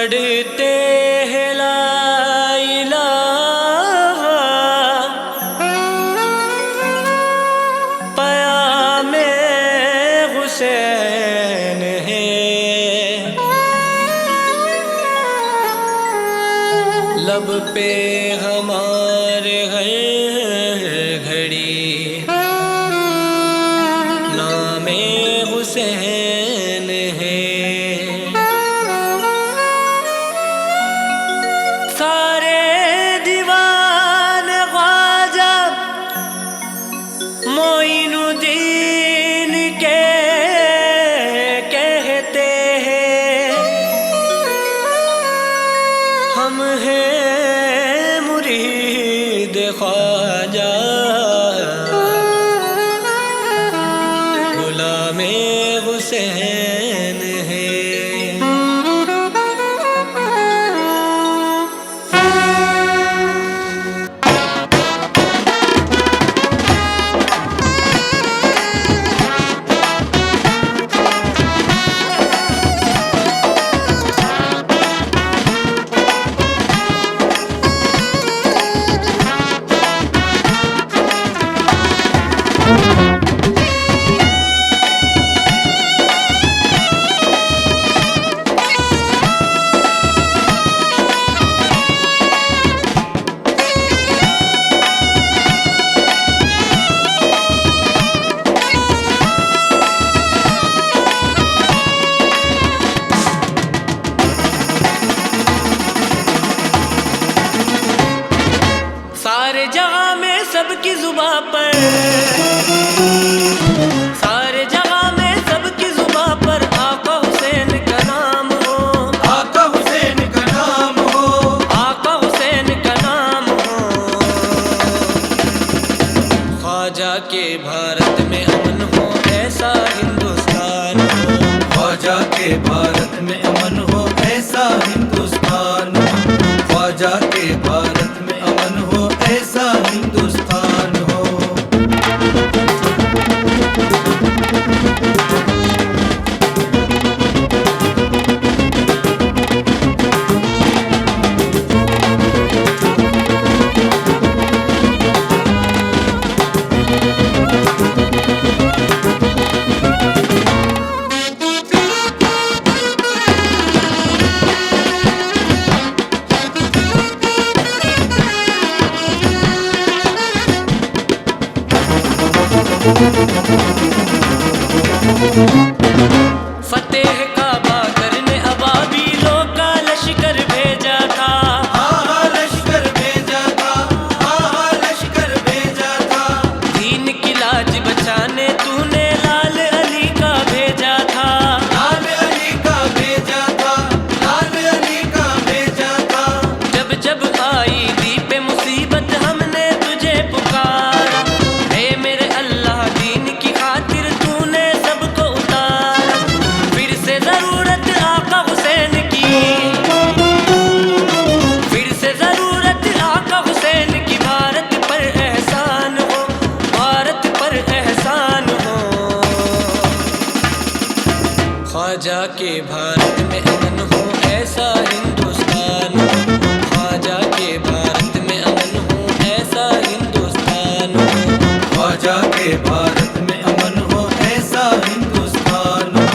पढ़ते हैं ला इलाहा पयामे हुसैन है। लब पे हमारे हर घड़ी नामे हुसैन है। सारे दीवान ख्वाजा मोइनुद्दीन के कहते हैं, हम हैं मुरीद ख्वाजा गुलामे हुसैन है। सारे जहां में सबकी जुबां पर, सारे जहां में सबकी जुबां पर आका हुसैन का नाम हो, आका हुसैन का नाम हो, आका हुसैन का नाम हो। ख्वाजा के भारत में अमन हो ऐसा हिंदुस्तान हो, ख्वाजा के भारत में अमन हो ऐसा हिंदुस्तान हो, ख्वाजा के भारत में अमन हो ऐसा हिंदुस्तान हो। फतेह काबा करने अबाबीलों का लश्कर भेजा था, आहा लश्कर भेजा था, आहा लश्कर भेजा था। दीन की लाज बचाने तूने लाल अली का भेजा था, लाल अली का भेजा था, लाल अली का भेजा था। जब जब आई दी पे मुसीबत हमने तुझे पुकारा, हे मेरे अल्लाह दीन की खातिर तूने सबको उतारा। फिर से जरूरत आका हुसैन की, फिर से जरूरत आका हुसैन की। भारत पर एहसान हो, भारत पर एहसान हो। ख्वाजा के भारत में अमन हो ऐसा हिंदुस्तान हो, ख्वाजा के भारत में अमन हो ऐसा हिंदुस्तान हो। ख्वाजा के भारत में अमन हो ऐसा हिंदुस्तान हो,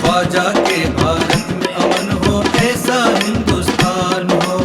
ख्वाजा के भारत में अमन हो ऐसा हिंदुस्तान हो।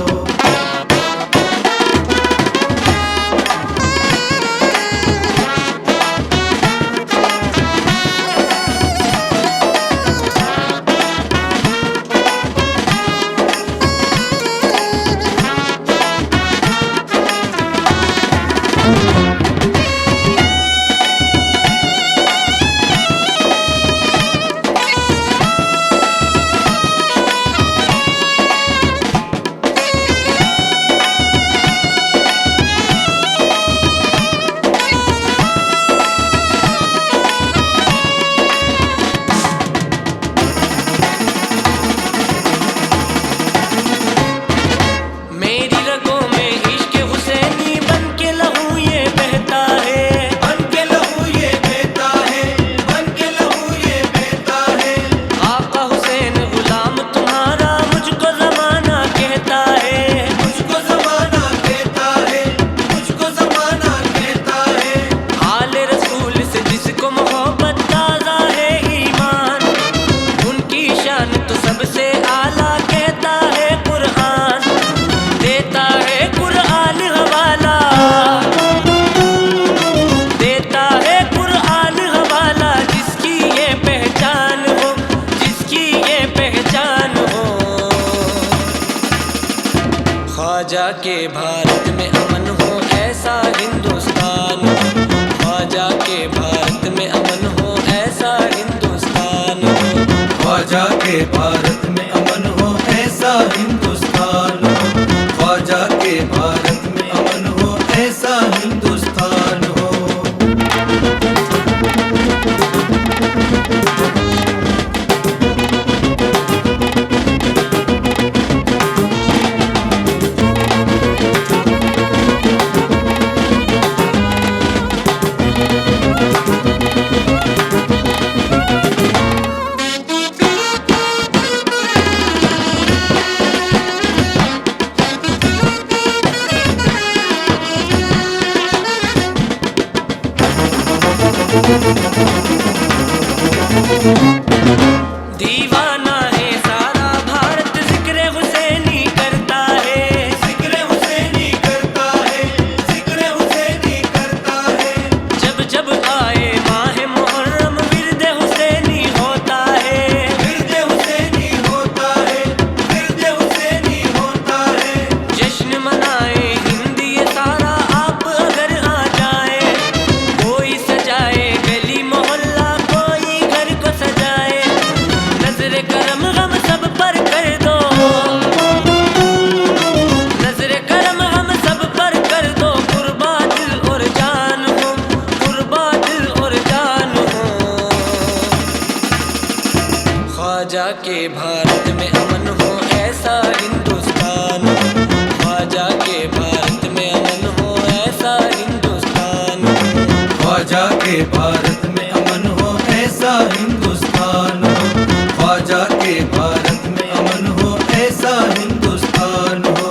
तो सबसे आला कहता है कुरान, देता है कुरान हवाला, देता है कुरान हवाला। जिसकी ये पहचान हो, जिसकी ये पहचान हो। ख्वाजा के भारत में अमन हो ऐसा हिंदुस्तान हो, ख्वाजा के भारत में अमन हो ऐसा हिंदुस्तान हो। ख्वाजा के भारत में अमन हो ऐसा हिंदुस्तान हो, ख्वाजा के भारत में अमन हो ऐसा हिंदुस्तान हो। दीवाना है सारा भारत जिक्र हुसैनी करता है, जिक्र हुसैनी करता है, जिक्र हुसैनी करता है। जब जब आए माह मुहर्रम विर्द हुसैनी होता है, विर्द हुसैनी होता है, विर्द हुसैनी होता है। जश्न मनाए हिंद ये सारा आप अगर आ जाए, कोई सजाए गली मोहल्ला, कोई घर को सजाए। नजर करम हम सब पर कर दो, नजर करम हम सब पर कर दो। कुर्बा दिल और जान हो, कुर्बा दिल और जान हो। ख्वाजा के भारत में अमन हो ऐसा हिंदुस्तान हो, ख्वाजा के भारत में अमन हो ऐसा हिंदुस्तान हो। ख्वाजा के भारत में अमन हो ऐसा हिंदुस्तान हो, ख्वाजा के भारत में अमन हो ऐसा हिंदुस्तान हो।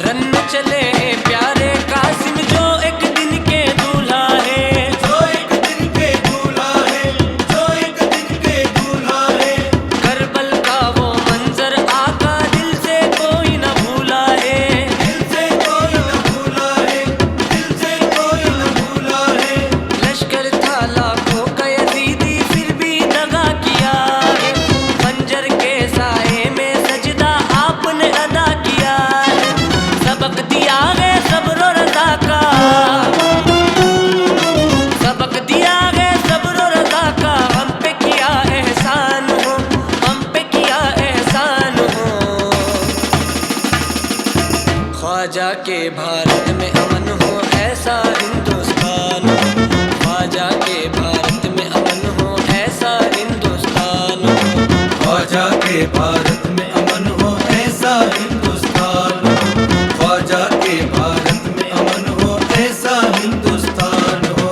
रन चले हैं प्यारे कासिम जो एक दिन के दूल्हा है, जो एक दिन के दूल्हा है, जो एक दिन के दूल्हा है। करबल का वो मंजर आका दिल से कोई न भूला है, दिल से कोई न भूला है, दिल से कोई न भूला है। लश्कर था लाखों का यजीदी फिर भी दगा किया है, खंजर के साए में सजदा आपने अदा किया है। सबक दिया है सब्र और रज़ा का, सबक दिया है सब्र और रज़ा का। हम पे किया एहसान हो, हम पे किया एहसान हो। ख्वाजा के भारत में अमन हो ऐसा हिंदुस्तान हो, ख्वाजा के भारत में अमन हो ऐसा हिंदुस्तान हो। ख्वाजा के भारत में अमन हो ऐसा हिंदुस्तान हो, ख्वाजा के भारत में अमन हो ऐसा हिंदुस्तान हो।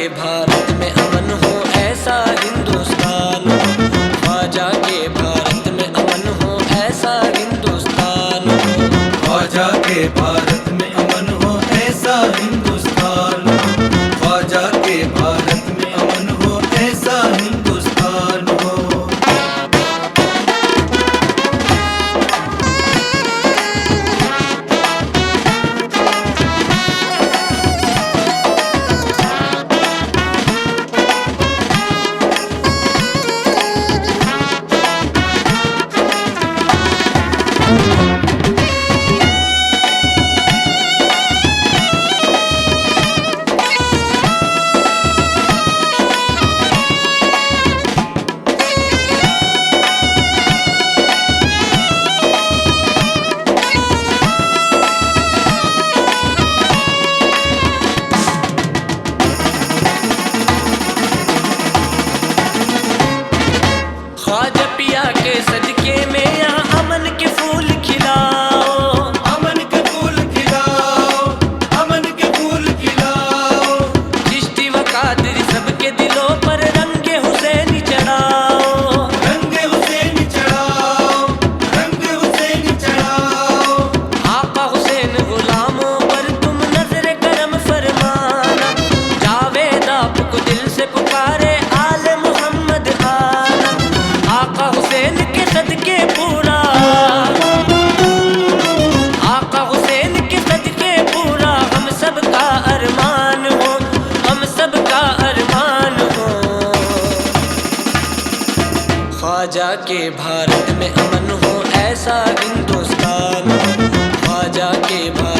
भारत में अमन हो ऐसा हिंदुस्तान हो, ख्वाजा के भारत में अमन हो ऐसा हिंदुस्तान हो, ख्वाजा के भारत में अमन हो ऐसा हिंदुस्तान हो, ख्वाजा के भारत में अमन हो ऐसा हिंदुस्तान हो। ख्वाजा पिया के सदके में यहाँ अमन के फूल खिलाओ, अमन के फूल खिलाओ, अमन के फूल खिलाओ। चिश्ती व कादरी सबके दिलों पर रंगे हुसैन चढ़ाओ, रंगे हुसैन चढ़ाओ, रंगे हुसैन चढ़ाओ। आका हुसैन गुलामों पर तुम नजर करम फरमाना, जावेद आपको दिल से पुकारे आले मोहम्मद आना। आका हुसैन के सदके पूरा, आका हुसैन के सदके पूरा हम सब का अरमान हो, हम सब का अरमान हो। ख्वाजा के भारत में अमन हो ऐसा हिंदुस्तान हो, ख्वाजा के भारत